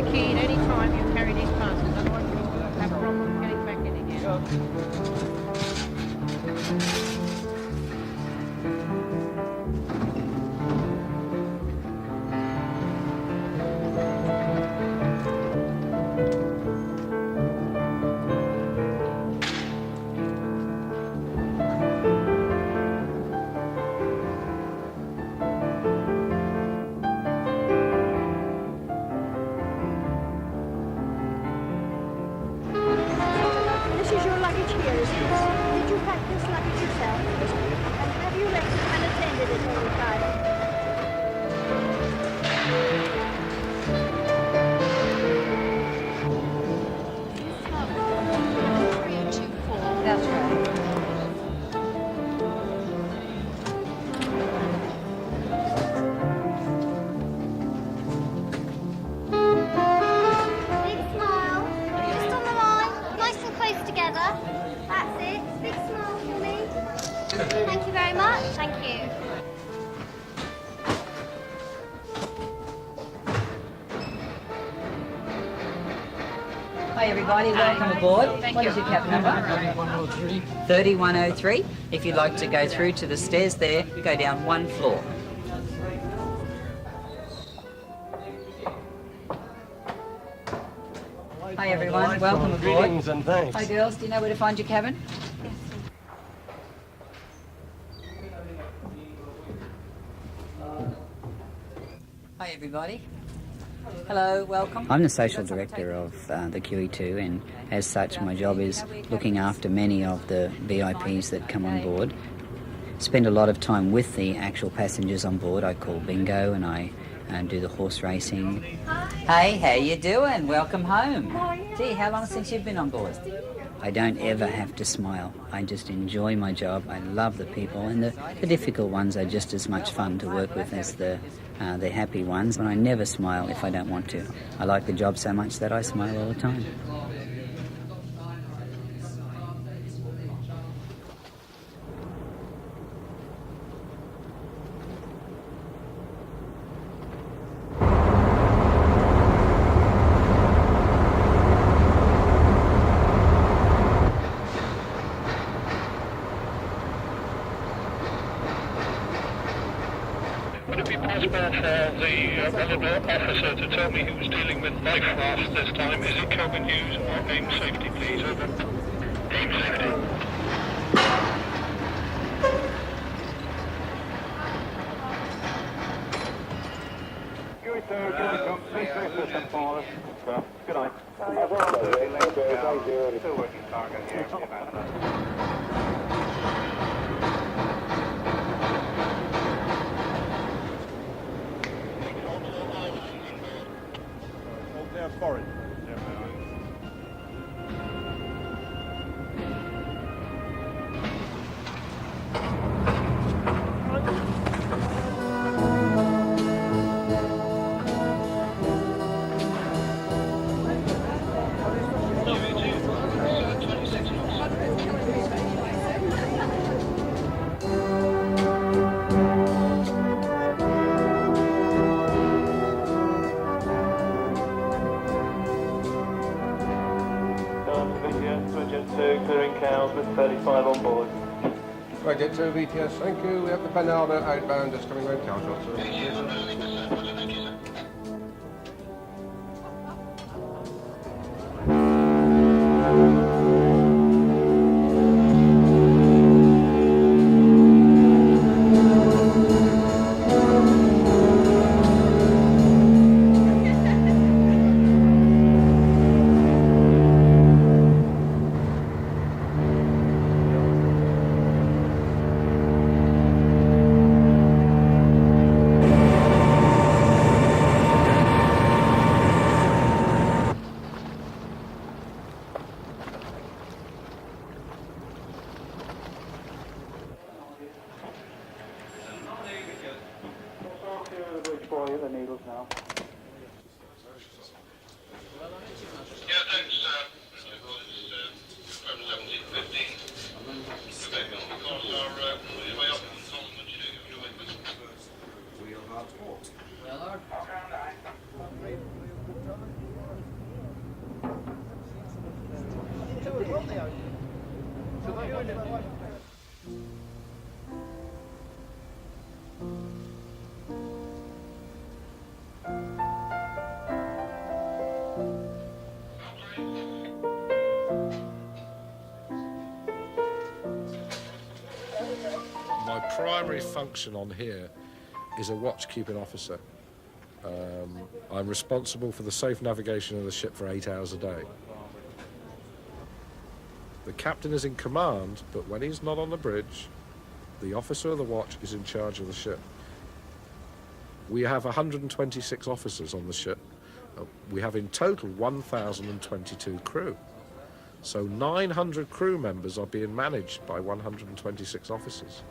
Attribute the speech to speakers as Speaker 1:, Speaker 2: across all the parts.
Speaker 1: the key at any time you carry these passes, otherwise you'll have problems getting back in again.
Speaker 2: This is your luggage here, is it? Did you pack this luggage yourself? And have you left it unattended at any time?
Speaker 3: That's right.
Speaker 2: Big smile. Just on the line. Nice and close together. That's it. Big smile for me. Thank you very much. Thank you.
Speaker 3: Hi everybody, welcome aboard. What is your cabin number? 3103. If you'd like to go through to the stairs there, go down one floor. Hi everyone, welcome aboard.
Speaker 4: Greetings and thanks.
Speaker 3: Hi girls, do you know where to find your cabin? Hi everybody. Hello, welcome. I'm the social director of the QE2, and as such my job is looking after many of the VIPs that come on board. Spend a lot of time with the actual passengers on board. I call bingo and I do the horse racing. Hey, how you doing? Welcome home. Gee, how long since you've been on board? I don't ever have to smile. I just enjoy my job. I love the people, and the difficult ones are just as much fun to work with as the happy ones. And I never smile if I don't want to. I like the job so much that I smile all the time.
Speaker 5: Would it be possible for the relevant officer to tell me who was dealing with life raft this time? Is it Kelvin Hughes or AIM Safety, please? Over. AIM Safety.
Speaker 4: Good night. Still working cargo here. Foreign. Clearing cows with 35 on board.
Speaker 6: Right, get to VTS, thank you. We have the Penalba outbound just coming round Calshot.
Speaker 7: My primary function on here is a watch-keeping officer. I'm responsible for the safe navigation of the ship for 8 hours a day. The captain is in command, but when he's not on the bridge, the officer of the watch is in charge of the ship. We have 126 officers on the ship. We have in total 1,022 crew. So 900 crew members are being managed by 126 officers.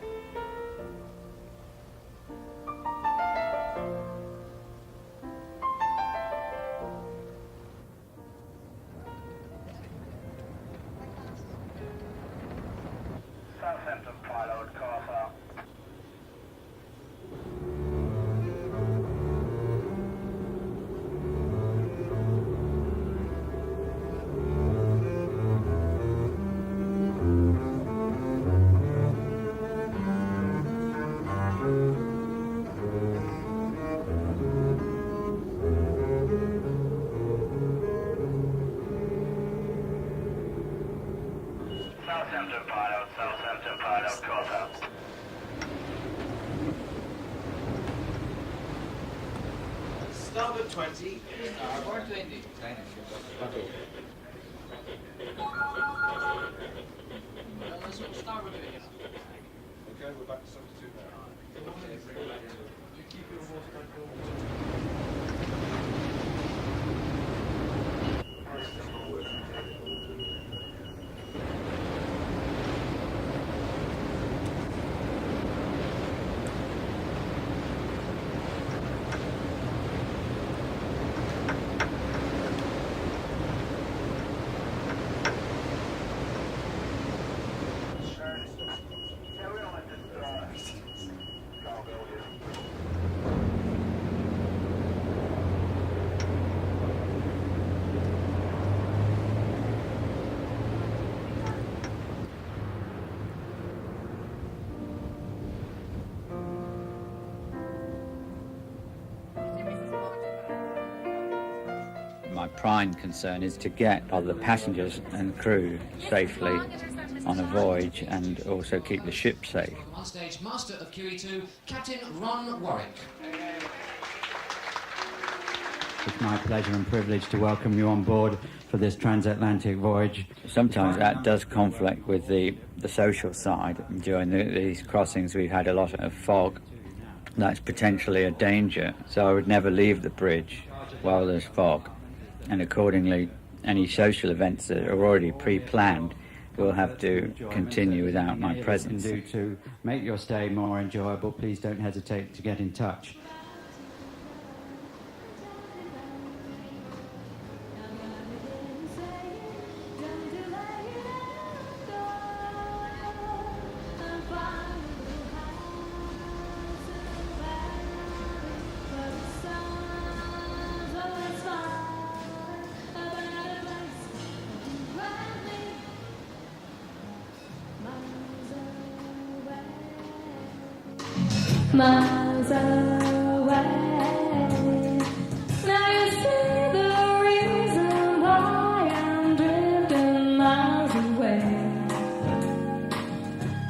Speaker 5: Southampton pilot, cars out. Southampton pilot, cars out.
Speaker 8: Starboard 20. Starboard 20. Okay.
Speaker 7: Okay, we're back to 72 now. You keep your horse
Speaker 3: My prime concern is to get all the passengers and crew safely on a voyage and also keep the ship safe.
Speaker 9: On stage, Master of QE2, Captain Ron Warwick.
Speaker 10: It's my pleasure and privilege to welcome you on board for this transatlantic voyage.
Speaker 3: Sometimes that does conflict with the social side. During these crossings we've had a lot of fog. That's potentially a danger, so I would never leave the bridge while there's fog. And accordingly, any social events that are already pre-planned will have to continue without my presence.
Speaker 10: To make your stay more enjoyable, please don't hesitate to get in touch.
Speaker 11: Miles away. Now you see the reason why I'm drifting miles away.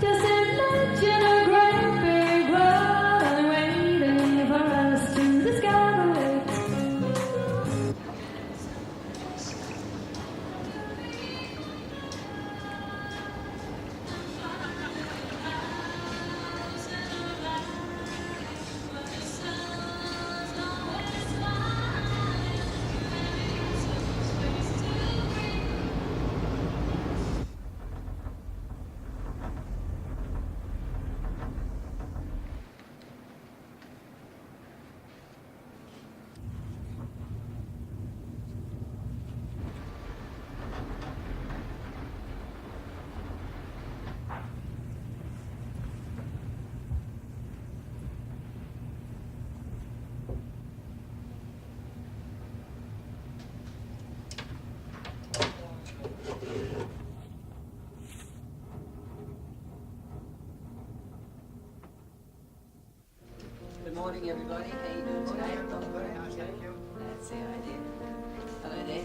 Speaker 11: Just imagine a great big world waiting for us to discover it.
Speaker 3: everybody. How you doing today? That's the idea. Hello there.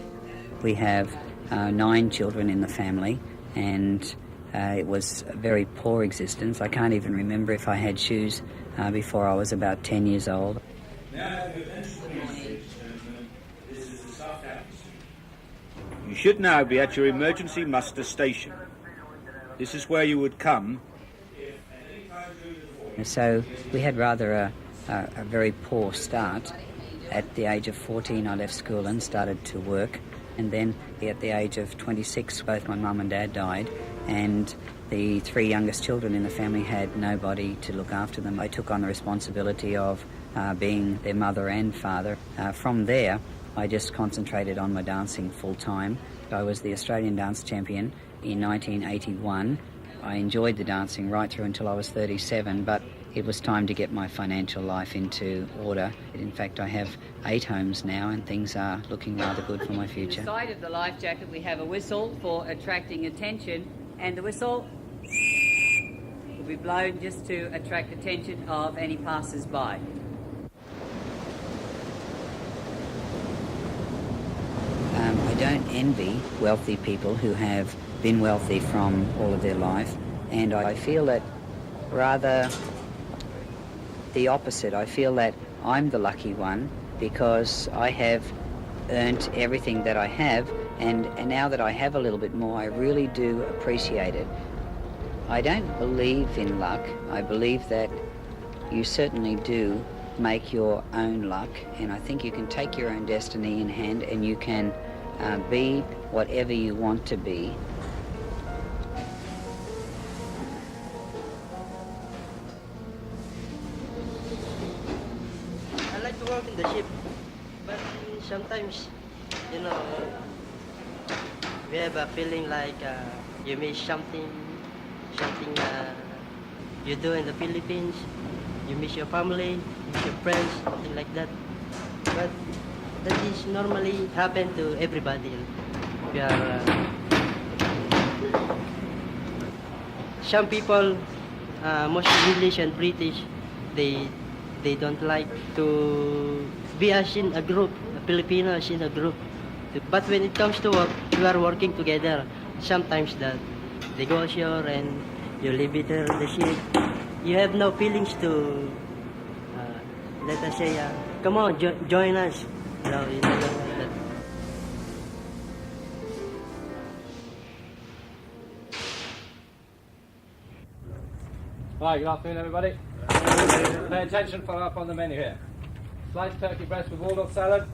Speaker 3: We have 9 children in the family, and it was a very poor existence. I can't even remember if I had shoes before I was about 10 years old.
Speaker 12: You should now be at your emergency muster station. This is where you would come.
Speaker 3: So we had rather a very poor start. At the age of 14 I left school and started to work, and then at the age of 26 both my mum and dad died, and the 3 youngest children in the family had nobody to look after them. I took on the responsibility of being their mother and father. From there I just concentrated on my dancing full time. I was the Australian dance champion in 1981. I enjoyed the dancing right through until I was 37, but it was time to get my financial life into order. In fact, I have 8 homes now, and things are looking rather good for my future.
Speaker 13: Inside of the life jacket we have a whistle for attracting attention, and the whistle will be blown just to attract attention of any passers-by.
Speaker 3: I don't envy wealthy people who have been wealthy from all of their life, and I feel that rather the opposite. I feel that I'm the lucky one because I have earned everything that I have, and now that I have a little bit more, I really do appreciate it. I don't believe in luck. I believe that you certainly do make your own luck, and I think you can take your own destiny in hand, and you can be whatever you want to be.
Speaker 14: I like to work in the ship, but sometimes, you know, we have a feeling like you miss something you do in the Philippines. You miss your family, you miss your friends, something like that. But that is normally happen to everybody. We are some people, mostly English and British, they don't like to be as in a group, Filipinos in a group. But when it comes to work, we are working together. Sometimes that they go ashore and you leave it there on the ship. You have no feelings to, let us say, come on, join us. No, you know, like that.
Speaker 15: Hi, good afternoon, everybody. Pay attention, follow up on the menu here. Sliced turkey breast with walnut salad,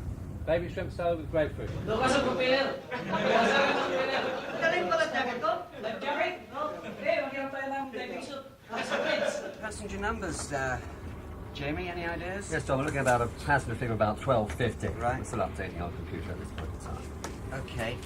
Speaker 15: baby shrimp salad with grapefruit.
Speaker 16: Passenger numbers, Jamie, any ideas?
Speaker 17: Yes, Tom, we're looking at about a passenger figure of about 1250. Right. We're still updating our computer at this point in time.
Speaker 16: Okay.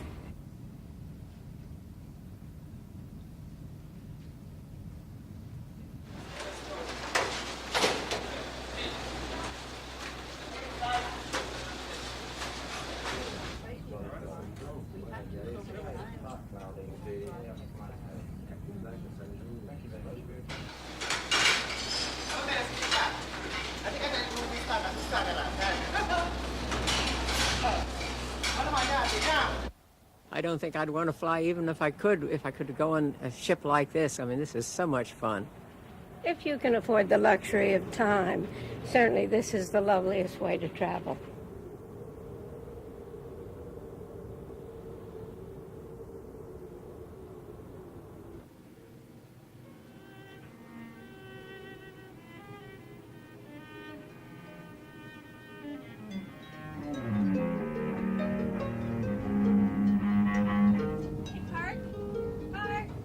Speaker 1: I don't think I'd want to fly even if I could go on a ship like this. I mean, this is so much fun.
Speaker 18: If you can afford the luxury of time, certainly this is the loveliest way to travel.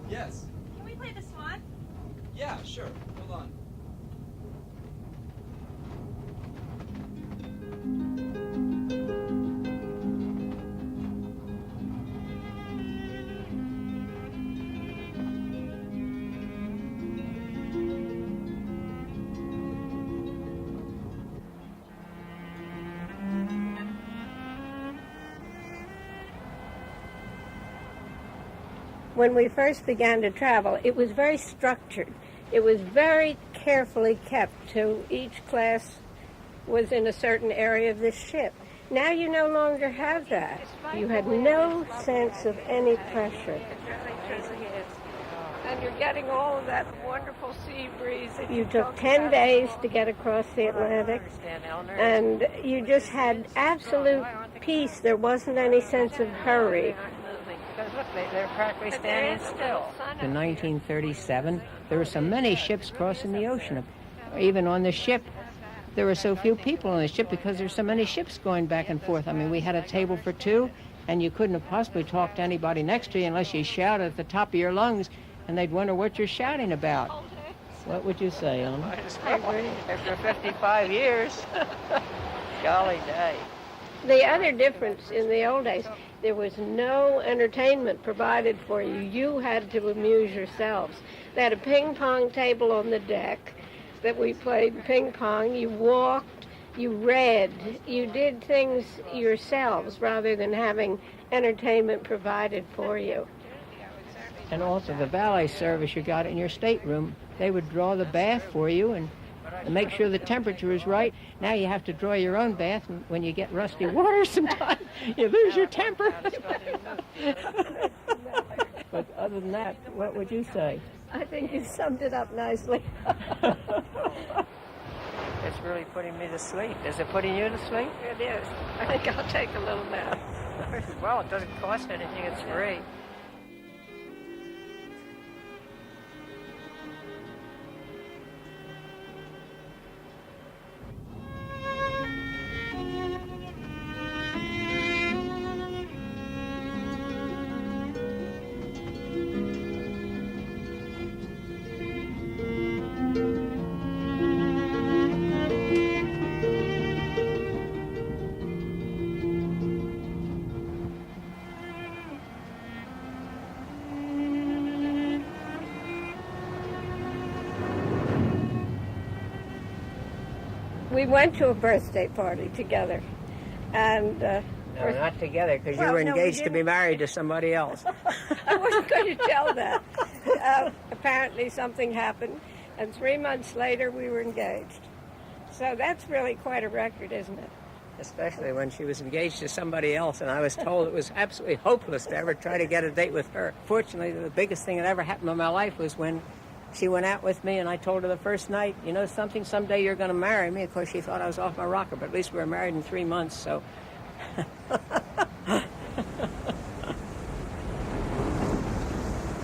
Speaker 8: Yes.
Speaker 19: Can we play the swan?
Speaker 8: Yeah, sure. Hold on.
Speaker 18: When we first began to travel, it was very structured. It was very carefully kept to each class was in a certain area of this ship. Now you no longer have that. You had no sense of any pressure. And you're getting all of that wonderful sea breeze. You took 10 days to get across the Atlantic, and you just had absolute peace. There wasn't any sense of hurry.
Speaker 1: Because look, they're practically standing still.
Speaker 19: In 1937, there were so many ships crossing the ocean. Even on the ship, there were so few people on the ship because there's so many ships going back and forth. I mean, we had a table for two, and you couldn't have possibly talked to anybody next to you unless you shouted at the top of your lungs, and they'd wonder what you're shouting about. What would you say, Elma?
Speaker 1: After 55 years. Golly day.
Speaker 18: The other difference in the old days, there was no entertainment provided for you. You had to amuse yourselves. They had a ping pong table on the deck that we played ping pong. You walked, you read, you did things yourselves rather than having entertainment provided for you.
Speaker 19: And also the valet service you got in your stateroom, they would draw the bath for you and make sure the temperature is right. Now you have to draw your own bath, and when you get rusty water sometimes, you lose your temper. But other than that, what would you say?
Speaker 18: I think you summed it up nicely.
Speaker 1: It's really putting me to sleep. Is it putting you to sleep?
Speaker 18: It is. I think I'll take a little nap.
Speaker 1: Well, it doesn't cost anything. It's free.
Speaker 18: We went to a birthday party together, and
Speaker 19: No, not together, because you were engaged to be married to somebody else.
Speaker 18: I wasn't going to tell that. Apparently something happened, and 3 months later we were engaged. So that's really quite a record, isn't it?
Speaker 19: Especially when she was engaged to somebody else, and I was told it was absolutely hopeless to ever try to get a date with her. Fortunately, the biggest thing that ever happened in my life was when she went out with me, and I told her the first night, you know something, someday you're going to marry me. Of course, she thought I was off my rocker, but at least we were married in 3 months, so...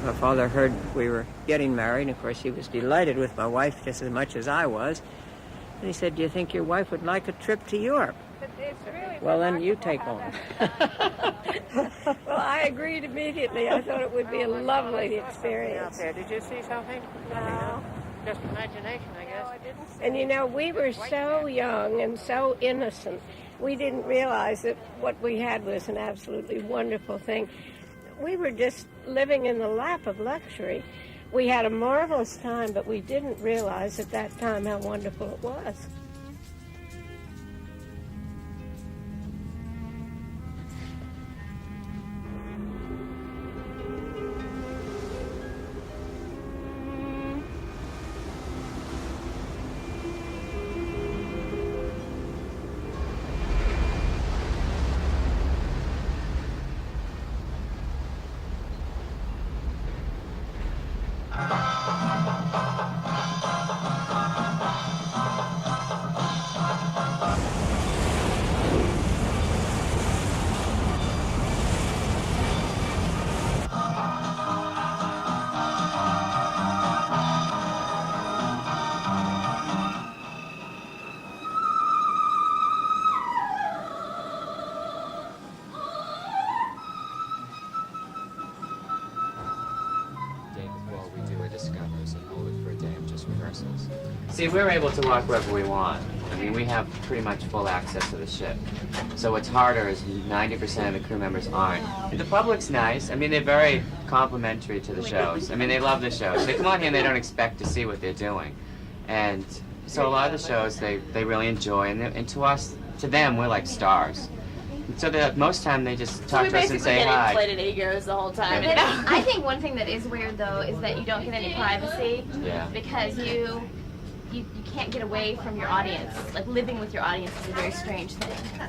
Speaker 19: My father heard we were getting married, and of course he was delighted with my wife just as much as I was. And he said, do you think your wife would like a trip to Europe? Well, then you take on.
Speaker 18: Well, I agreed immediately. I thought it would be a lovely experience.
Speaker 1: Out there. Did you see something?
Speaker 18: No.
Speaker 1: Just imagination, I guess. No, I didn't.
Speaker 18: And you know, we were so young and so innocent. We didn't realize that what we had was an absolutely wonderful thing. We were just living in the lap of luxury. We had a marvelous time, but we didn't realize at that time how wonderful it was.
Speaker 20: See, we're able to walk wherever we want. I mean, we have pretty much full access to the ship. So what's harder is 90% of the crew members aren't. The public's nice. I mean, they're very complimentary to the shows. I mean, they love the shows. They come on here and they don't expect to see what they're doing. And so a lot of the shows they really enjoy. And to us, to them, we're like stars. So that most time they just talk to us and say hi.
Speaker 21: So we basically get inflated egos the whole time.
Speaker 20: Yeah.
Speaker 21: You know? I think one thing that is weird though is that you don't get any privacy.
Speaker 20: Yeah.
Speaker 21: Because you can't get away from your audience. Like living with your audience is a very strange thing.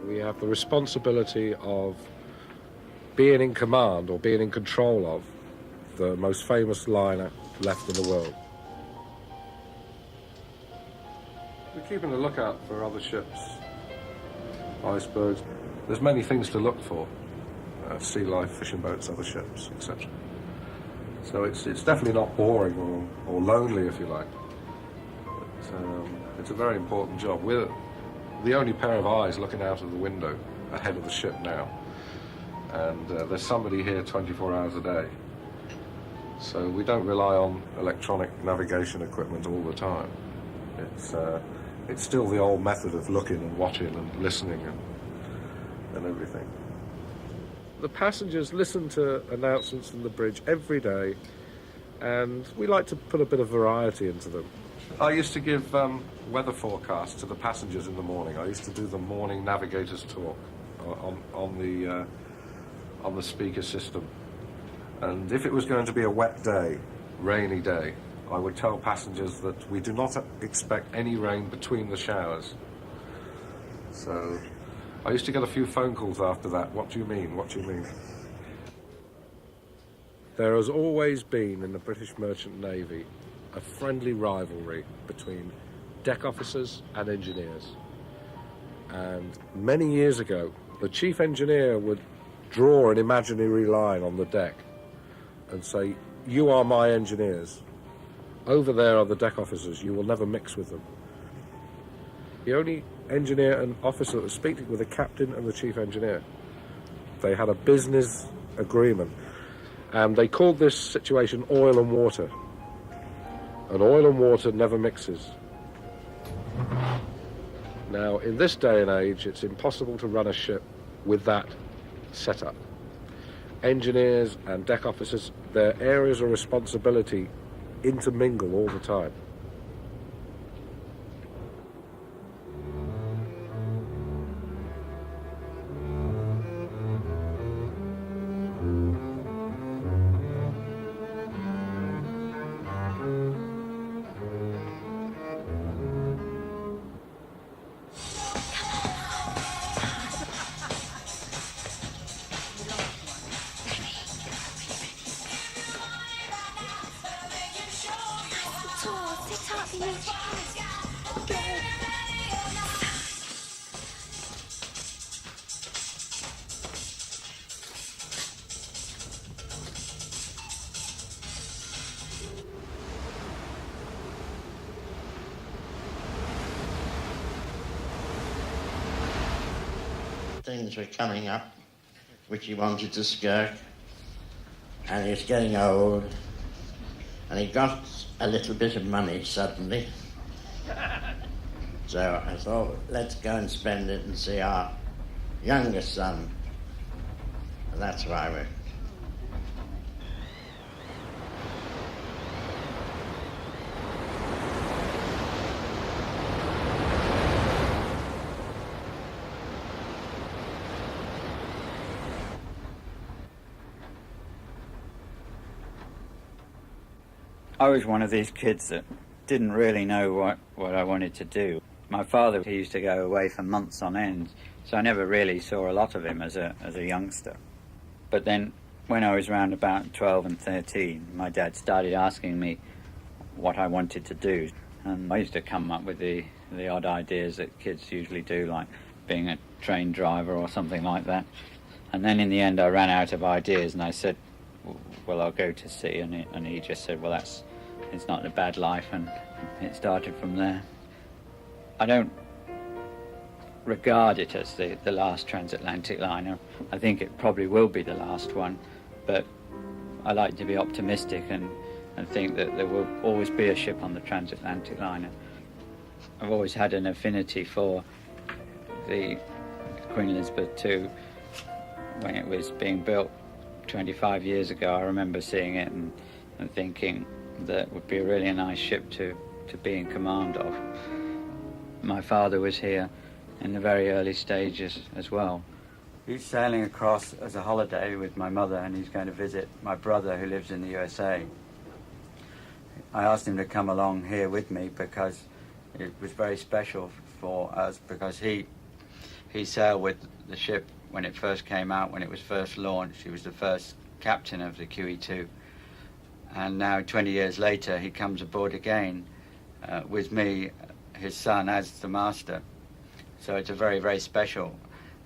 Speaker 7: We have the responsibility of being in command or being in control of the most famous liner left in the world. We're keeping a lookout for other ships, icebergs. There's many things to look for. Sea life, fishing boats, other ships, etc. So it's definitely not boring or lonely, if you like. But, it's a very important job. We're the only pair of eyes looking out of the window ahead of the ship now. And there's somebody here 24 hours a day. So we don't rely on electronic navigation equipment all the time. It's still the old method of looking and watching and listening and everything. The passengers listen to announcements from the bridge every day, and we like to put a bit of variety into them. I used to give weather forecasts to the passengers in the morning. I used to do the morning navigators talk on the speaker system. And if it was going to be a wet day, rainy day, I would tell passengers that we do not expect any rain between the showers. So I used to get a few phone calls after that. What do you mean? What do you mean? There has always been in the British Merchant Navy a friendly rivalry between deck officers and engineers. And many years ago, the chief engineer would draw an imaginary line on the deck and say, "You are my engineers. Over there are the deck officers. You will never mix with them." The only engineer and officer that was speaking were the captain and the chief engineer. They had a business agreement, and they called this situation oil and water. And oil and water never mixes. Now, in this day and age, it's impossible to run a ship with that setup. Engineers and deck officers, their areas of responsibility intermingle all the time.
Speaker 22: Things were coming up which he wanted to skirt, and he was getting old, and he got a little bit of money suddenly. So I thought, let's go and spend it and see our youngest son. And that's why we're...
Speaker 3: I was one of these kids that didn't really know what I wanted to do. My father, he used to go away for months on end, so I never really saw a lot of him as a youngster. But then when I was around about 12 and 13, my dad started asking me
Speaker 10: what I wanted to do. And I used to come up with the odd ideas that kids usually do, like being a train driver or something like that. And then in the end I ran out of ideas, and I said, well, I'll go to sea, and he just said, well, it's not a bad life, and it started from there. I don't regard it as the last transatlantic liner. I think it probably will be the last one, but I like to be optimistic and think that there will always be a ship on the transatlantic liner. I've always had an affinity for the Queen Elizabeth II. When it was being built 25 years ago, I remember seeing it and thinking that it would be a really nice ship to be in command of. My father was here in the very early stages as well. He's sailing across as a holiday with my mother, and he's going to visit my brother who lives in the USA. I asked him to come along here with me because it was very special for us, because he sailed with the ship when it first came out, when it was first launched. He was the first captain of the QE2. And now, 20 years later, he comes aboard again with me, his son, as the master. So it's a very, very special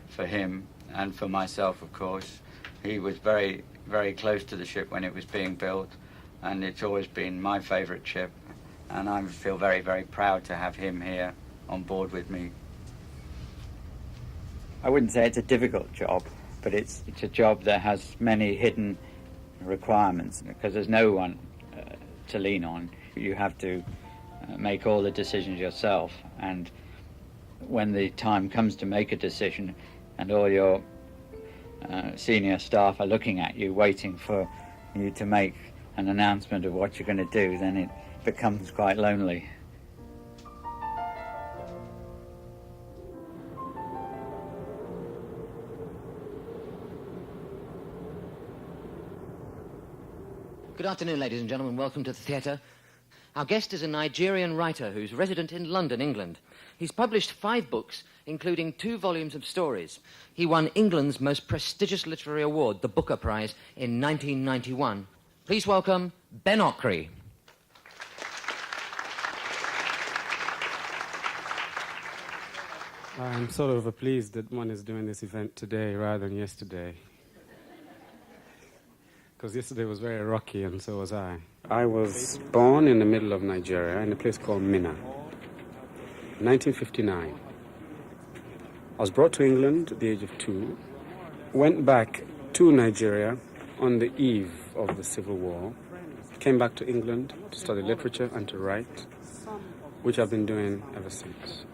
Speaker 10: for him and for myself, of course. He was very, very close to the ship when it was being built, and it's always been my favourite ship. And I feel very, very proud to have him here on board with me. I wouldn't say it's a difficult job, but it's a job that has many hidden requirements, because there's no one to lean on. You have to make all the decisions yourself, and when the time comes to make a decision and all your senior staff are looking at you, waiting for you to make an announcement of what you're going to do, then it becomes quite lonely.
Speaker 9: Good afternoon, ladies and gentlemen. Welcome to the theatre. Our guest is a Nigerian writer who's resident in London, England. He's published 5 books, including 2 volumes of stories. He won England's most prestigious literary award, the Booker Prize, in 1991. Please welcome Ben Ockery.
Speaker 2: I'm sort of pleased that one is doing this event today rather than yesterday. Because yesterday was very rocky, and so was I. I was born in the middle of Nigeria in a place called Minna, 1959. I was brought to England at the age of 2, went back to Nigeria on the eve of the Civil War, came back to England to study literature and to write, which I've been doing ever since.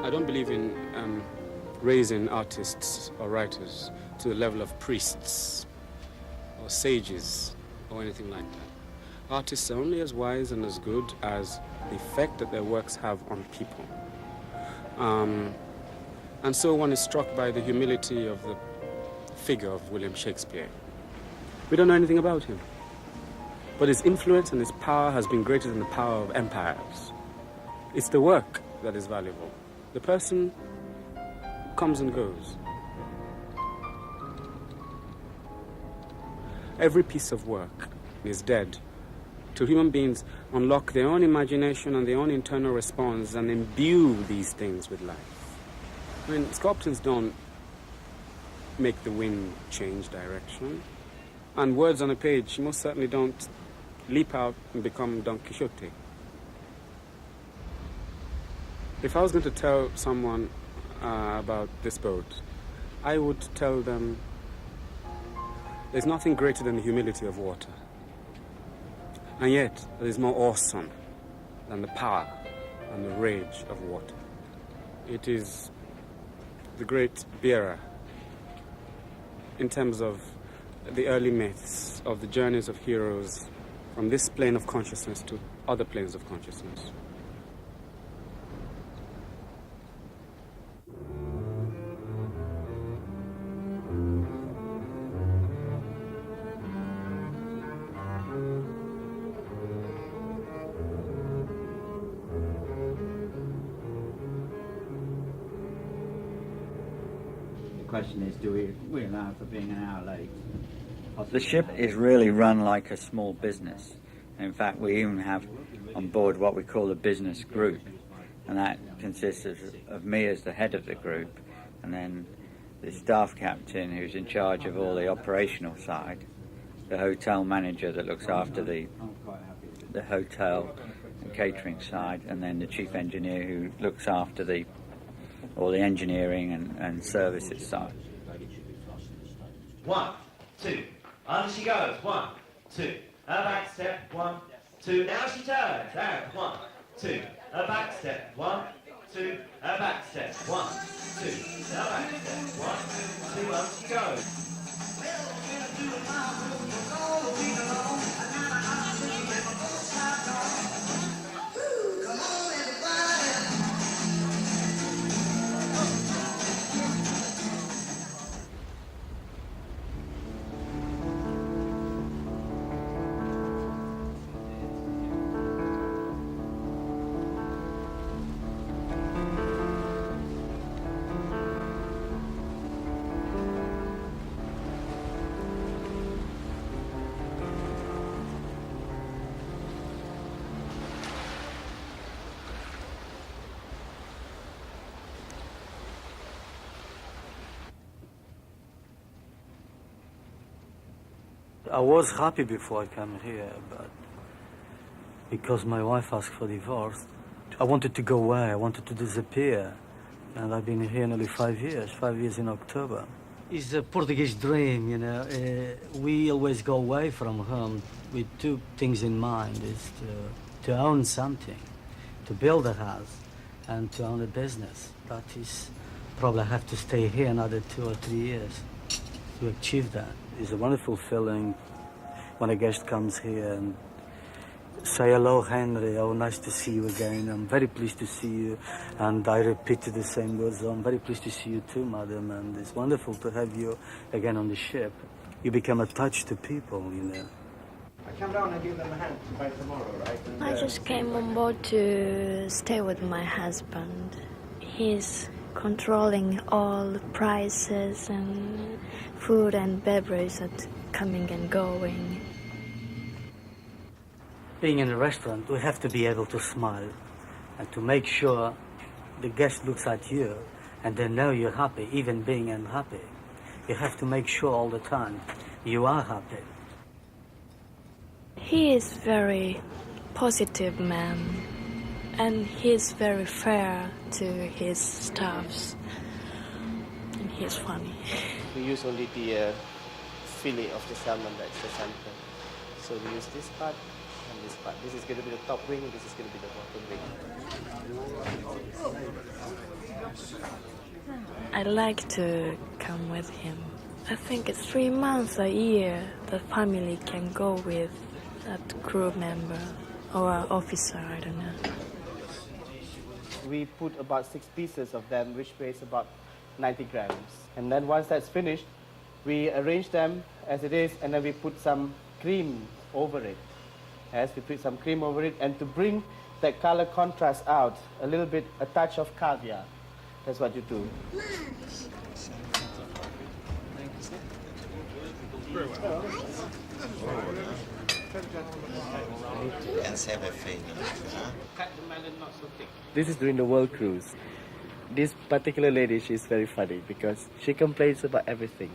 Speaker 2: I don't believe in raising artists or writers to the level of priests or sages or anything like that. Artists are only as wise and as good as the effect that their works have on people. And so one is struck by the humility of the figure of William Shakespeare. We don't know anything about him, but his influence and his power has been greater than the power of empires. It's the work that is valuable. The person comes and goes. Every piece of work is dead. Till human beings unlock their own imagination and their own internal response and imbue these things with life. I mean, sculptors don't make the wind change direction, and words on a page most certainly don't leap out and become Don Quixote. If I was going to tell someone about this boat, I would tell them there's nothing greater than the humility of water. And yet, it is more awesome than the power and the rage of water. It is the great bearer in terms of the early myths of the journeys of heroes from this plane of consciousness to other planes of consciousness.
Speaker 10: question is, do we allow for being an hour late? The ship is really run like a small business. In fact, we even have on board what we call a business group, and that consists of me as the head of the group, and then the staff captain who's in charge of all the operational side, the hotel manager that looks after the hotel and catering side, and then the chief engineer who looks after all the engineering and services side.
Speaker 4: 1, 2, on she goes, 1, 2, a back step, 1, 2, now she turns, out, 1, 2, a back step, 1, 2, a back step, 1, 2, a back step, 1, 2, on she goes.
Speaker 6: I was happy before I came here, but because my wife asked for divorce, I wanted to go away, I wanted to disappear. And I've been here nearly 5 years in October. It's a Portuguese dream, you know. We always go away from home with two things in mind, is to own something, to build a house, and to own a business. That is, probably I have to stay here another 2 or 3 years to achieve that. It's a wonderful feeling when a guest comes here and say, hello, Henry, oh, nice to see you again. I'm very pleased to see you. And I repeated the same words, I'm very pleased to see you too, madam. And it's wonderful to have you again on the ship. You become attached to people, you know.
Speaker 16: I come down and give them a hand by tomorrow, right? And,
Speaker 23: I just came on board to stay with my husband. He's controlling all prices and food and beverage that coming and going.
Speaker 6: Being in a restaurant, we have to be able to smile and to make sure the guest looks at you and they know you're happy, even being unhappy. You have to make sure all the time you are happy.
Speaker 23: He is very positive man, and he's very fair to his staffs, and he's funny.
Speaker 24: We use only the fillet of the salmon, that's the Southampton. So we use this part and this part. This is going to be the top wing, and this is going to be the bottom wing.
Speaker 23: I like to come with him. I think it's 3 months a year the family can go with that crew member or officer, I don't know.
Speaker 24: We put about 6 pieces of them, which weighs about 90 grams. And then once that's finished, we arrange them as it is, and then we put some cream over it. Yes, we put some cream over it, and to bring that color contrast out, a little bit, a touch of caviar. That's what you do. This is during the world cruise. This particular lady, she's very funny because she complains about everything.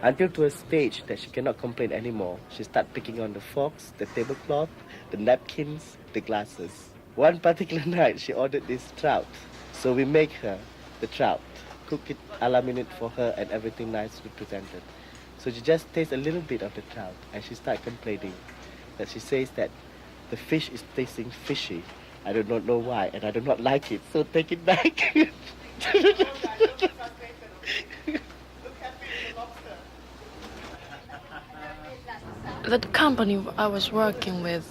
Speaker 24: Until to a stage that she cannot complain anymore. She starts picking on the forks, the tablecloth, the napkins, the glasses. One particular night, she ordered this trout. So we make her the trout, cook it a la minute for her, and everything nicely presented. So she just tastes a little bit of the trout, and she starts complaining. That she says that the fish is tasting fishy. I do not know why, and I do not like it, so take it back.
Speaker 23: The company I was working with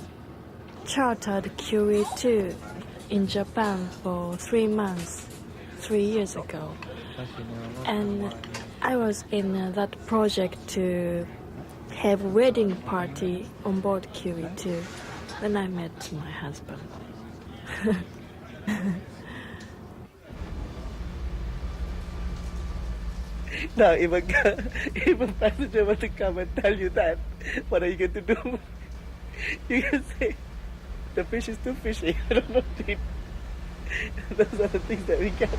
Speaker 23: chartered Cr.2 in Japan for 3 months, 3 years ago. And I was in that project to have a wedding party on board Cr.2. Then I met my husband.
Speaker 24: Now, if a passenger were to come and tell you that, what are you going to do? You can say, the fish is too fishy, I don't know what to eat. Those are the things that we get.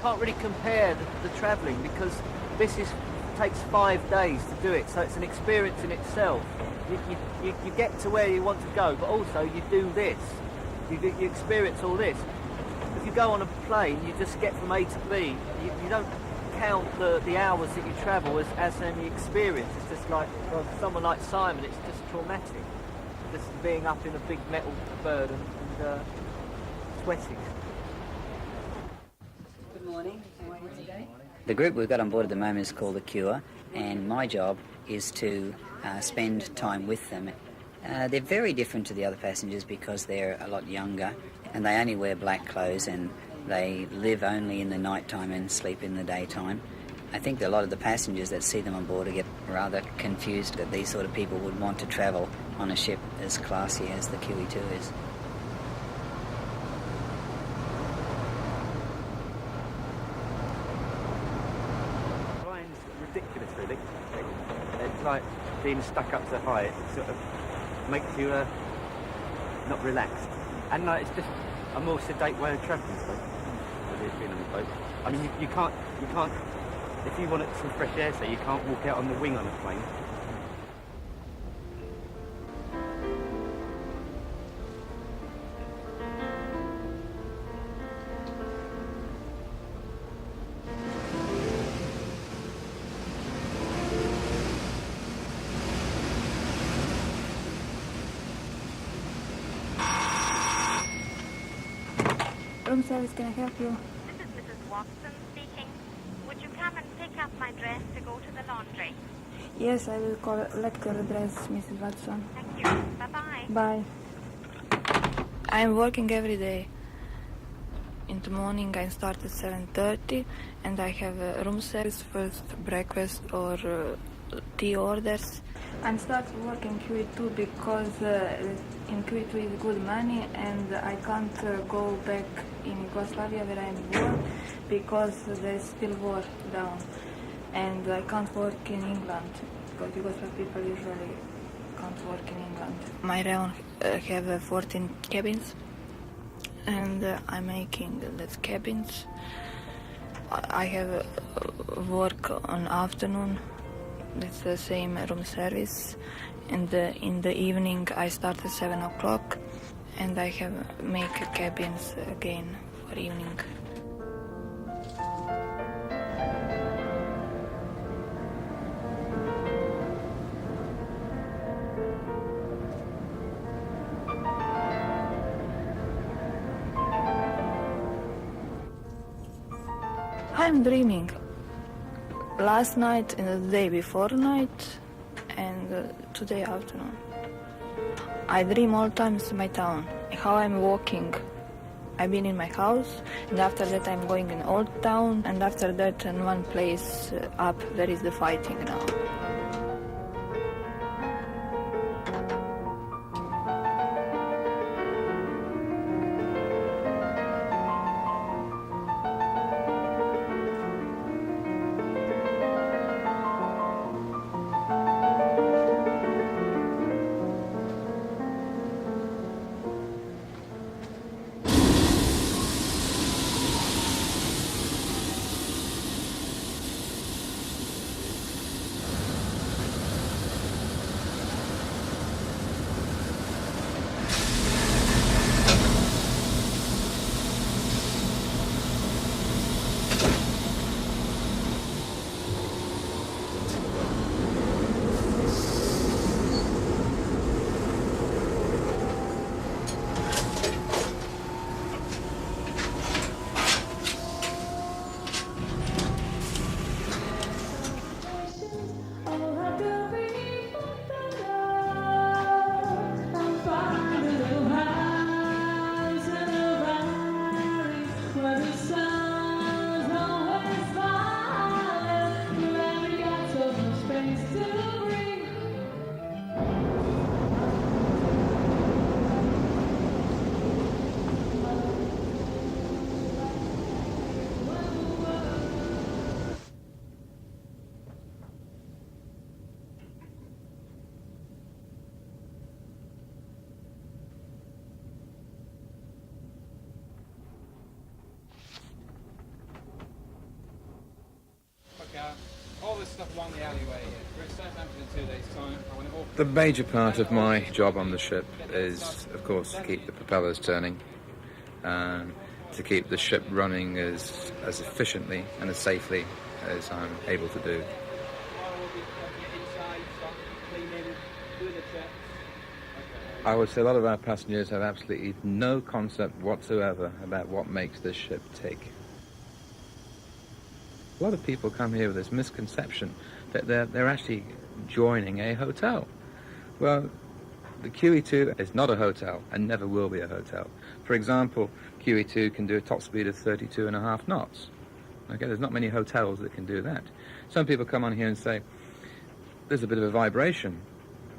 Speaker 5: Can't really compare the travelling because this takes 5 days to do it, so it's an experience in itself. You get to where you want to go, but also you do this. You experience all this. If you go on a plane, you just get from A to B. You don't count the hours that you travel as any experience. It's just like, well, for someone like Simon, it's just traumatic. Just being up in a big metal bird and sweating.
Speaker 3: The group we've got on board at the moment is called The Cure, and my job is to spend time with them. They're very different to the other passengers because they're a lot younger, and they only wear black clothes, and they live only in the night time and sleep in the daytime. I think that a lot of the passengers that see them on board get rather confused that these sort of people would want to travel on a ship as classy as the Kiwi2 is.
Speaker 5: Ridiculous, really. It's like being stuck up so high. It sort of makes you not relaxed, and like it's just a more sedate way of travelling. So, being on the boat. I mean, you can't. If you want some fresh air, say you can't walk out on the wing on a plane.
Speaker 11: Room service, can I help you?
Speaker 12: This is Mrs. Watson speaking. Would you come and pick up my dress to go to the laundry?
Speaker 11: Yes, I will collect your address, Mrs. Watson.
Speaker 12: Thank you. Bye-bye.
Speaker 11: Bye. I am working every day. In the morning I start at 7:30 and I have a room service, first breakfast or tea orders. I'm starting work in Q2 because in Q2 is good money and I can't go back in Yugoslavia where I'm born because there's still war down, and I can't work in England because Yugoslav people usually can't work in England. My realm have 14 cabins and I'm making these cabins. I have work on afternoon. It's the same room service, and in the evening I start at 7 o'clock and I have make cabins again for evening. I'm dreaming. Last night and the day before night and today afternoon. I dream all times my town, how I'm walking. I've been in my house and after that I'm going in old town and after that in one place up there is the fighting now.
Speaker 8: down the alleyway. We're at Southampton in 2 days' time. I want it all.
Speaker 13: The major part of my job on the ship is, of course, to keep the propellers turning, to keep the ship running as efficiently and as safely as I'm able to do. I would say a lot of our passengers have absolutely no concept whatsoever about what makes this ship tick. A lot of people come here with this misconception that they're actually joining a hotel. Well, the QE2 is not a hotel and never will be a hotel. For example, QE2 can do a top speed of 32.5 knots. Okay, there's not many hotels that can do that. Some people come on here and say, there's a bit of a vibration.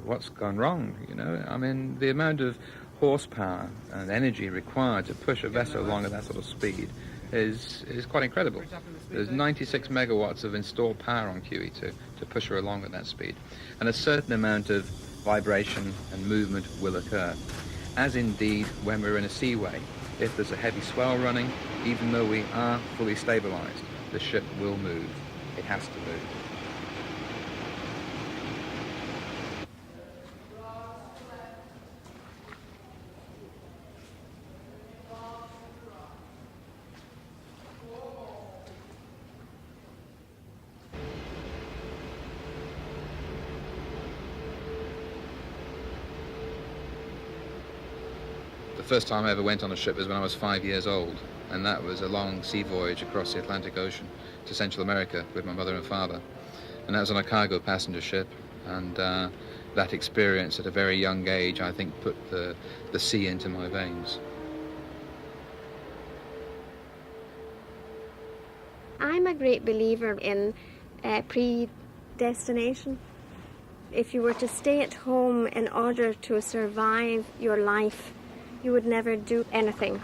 Speaker 13: What's gone wrong, you know? I mean, the amount of horsepower and energy required to push a vessel along at that sort of speed is quite incredible. There's 96 megawatts of installed power on QE2 to push her along at that speed. And a certain amount of vibration and movement will occur. As indeed when we're in a seaway, if there's a heavy swell running, even though we are fully stabilized, the ship will move. It has to move. The first time I ever went on a ship was when I was 5 years old, and that was a long sea voyage across the Atlantic Ocean to Central America with my mother and father. And that was on a cargo passenger ship, and that experience at a very young age, I think, put the sea into my veins.
Speaker 18: I'm a great believer in predestination. If you were to stay at home in order to survive your life, you would never do anything.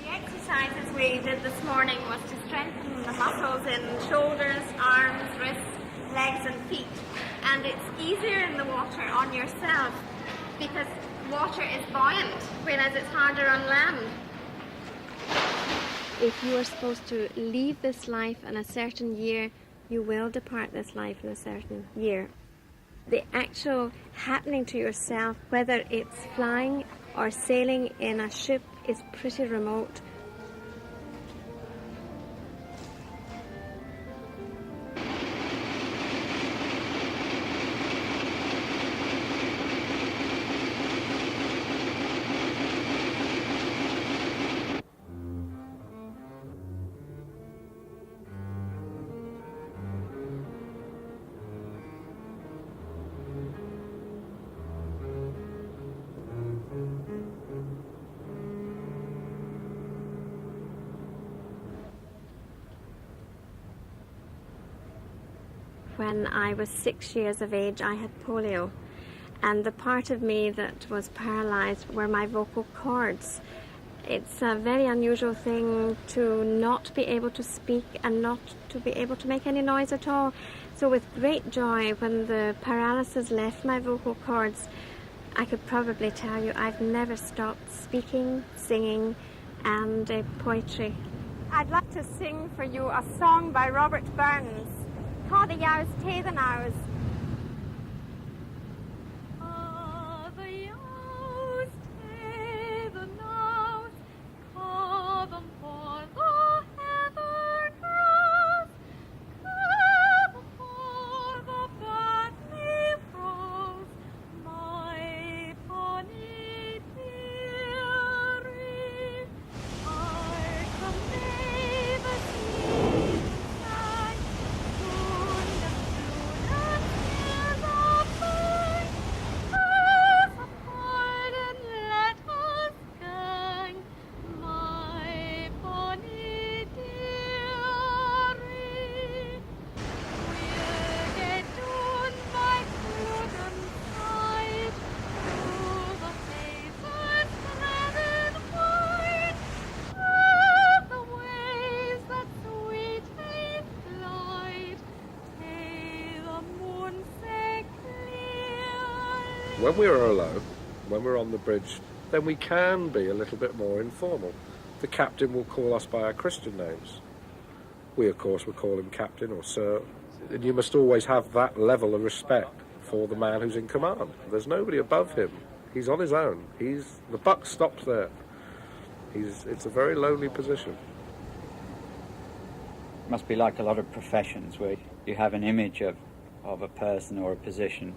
Speaker 12: The exercises we did this morning was to strengthen the muscles in shoulders, arms, wrists, legs and feet. And it's easier in the water on yourself because water is buoyant, whereas it's harder on land.
Speaker 18: If you are supposed to leave this life in a certain year, you will depart this life in a certain year. The actual happening to yourself, whether it's flying or sailing in a ship, is pretty remote. When I was 6 years of age, I had polio, and the part of me that was paralyzed were my vocal cords. It's a very unusual thing to not be able to speak and not to be able to make any noise at all. So with great joy, when the paralysis left my vocal cords, I could probably tell you I've never stopped speaking, singing, and poetry.
Speaker 12: I'd like to sing for you a song by Robert Burns called the Yow's Tay the Nows.
Speaker 7: When we're alone, when we're on the bridge, then we can be a little bit more informal. The captain will call us by our Christian names. We, of course, will call him Captain or Sir And you must always have that level of respect for the man who's in command. There's nobody above him. He's on his own. The buck stops there. It's a very lonely position.
Speaker 10: It must be like a lot of professions where you have an image of a person or a position,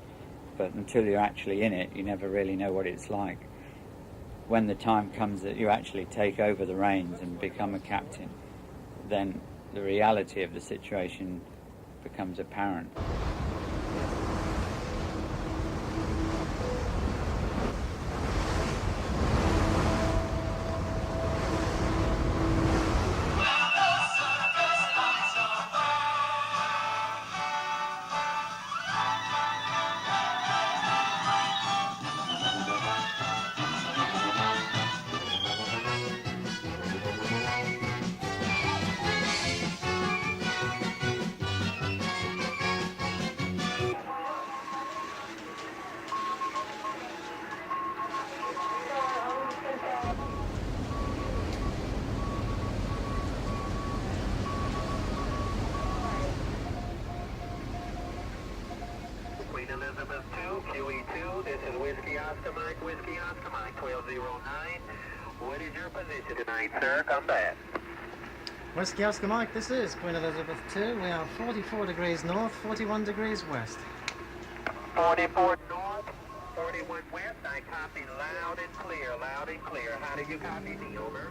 Speaker 10: but until you're actually in it, you never really know what it's like. When the time comes that you actually take over the reins and become a captain, then the reality of the situation becomes apparent.
Speaker 14: Elizabeth 2, QE2, this is Whiskey Oscar Mike 1209. What is your position tonight, sir? Come back.
Speaker 15: Whiskey Oscar Mike, this is Queen Elizabeth 2. We are 44 degrees north, 41 degrees west.
Speaker 14: 44 north, 41 west. I copy loud and clear, loud and clear. How do you copy me, over?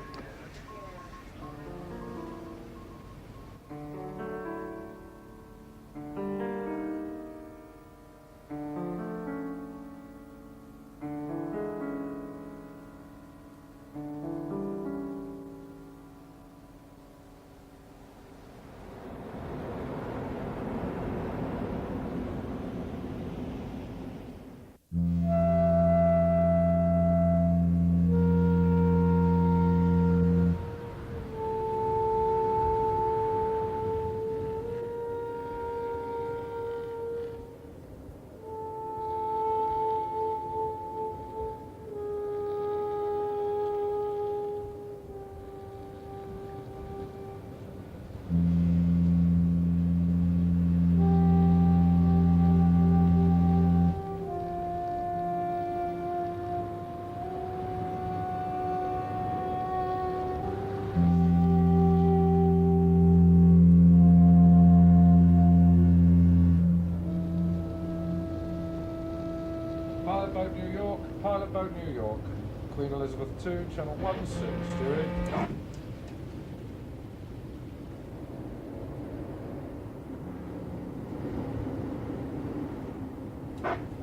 Speaker 7: Pilot boat New York, Queen Elizabeth 2, channel 16, steering.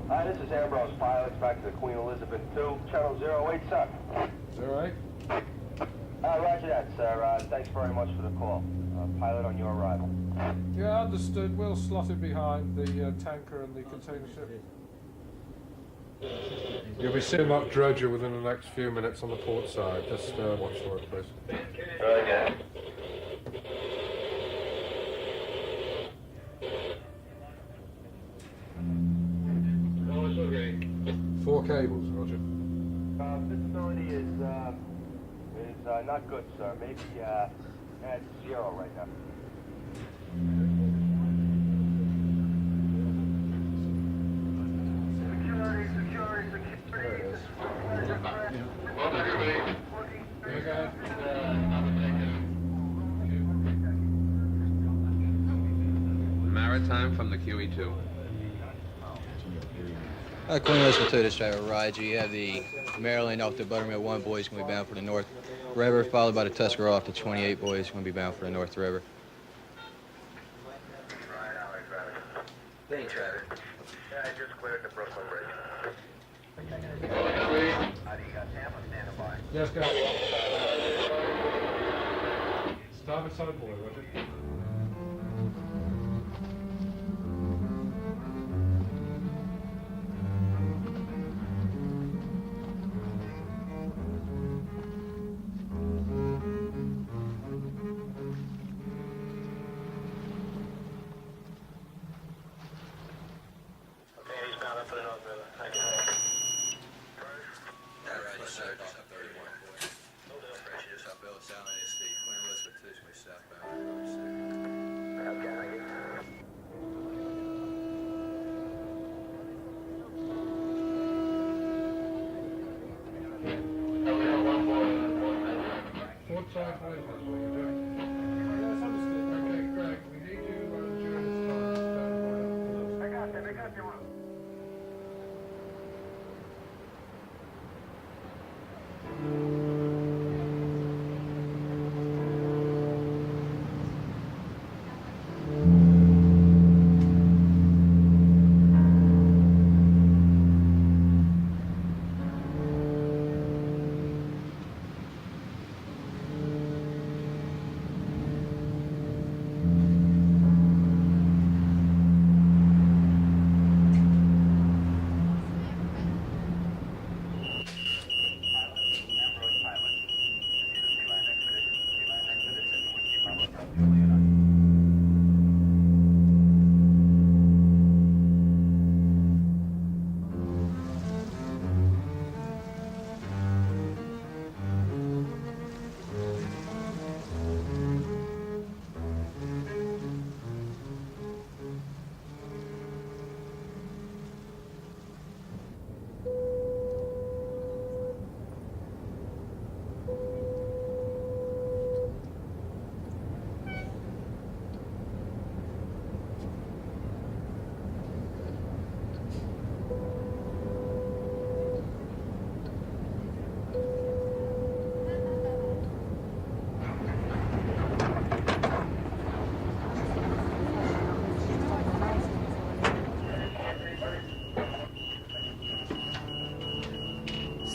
Speaker 14: Hi, this is Ambrose Pilots, back to the Queen Elizabeth 2, channel 087.
Speaker 7: 08?
Speaker 14: Roger that, sir. Thanks very much for the call. Pilot on your arrival.
Speaker 7: Yeah, understood. We'll slot it behind the tanker and the container ship. You'll be seeing that dredger within the next few minutes on the port side. Just watch for it, please.
Speaker 14: Roger.
Speaker 7: 4 cables, Roger.
Speaker 14: Visibility is not good, sir. Maybe at 0 right now.
Speaker 13: Maritime from the QE2.
Speaker 17: Queen Elizabeth 2, this driver Raja. You have the Maryland off the Buttermilk 1 boys going to be bound for the North River, followed by the Tuscarora off the 28 boys going to be bound for the North River.
Speaker 14: Hey, Trevor. Yeah, I just cleared the Brooklyn Bridge. How do you got Tampa standing by?
Speaker 7: Yes, go. Starboard side boy, Roger.
Speaker 17: Southbound.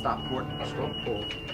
Speaker 1: Stop port.
Speaker 7: Stop port.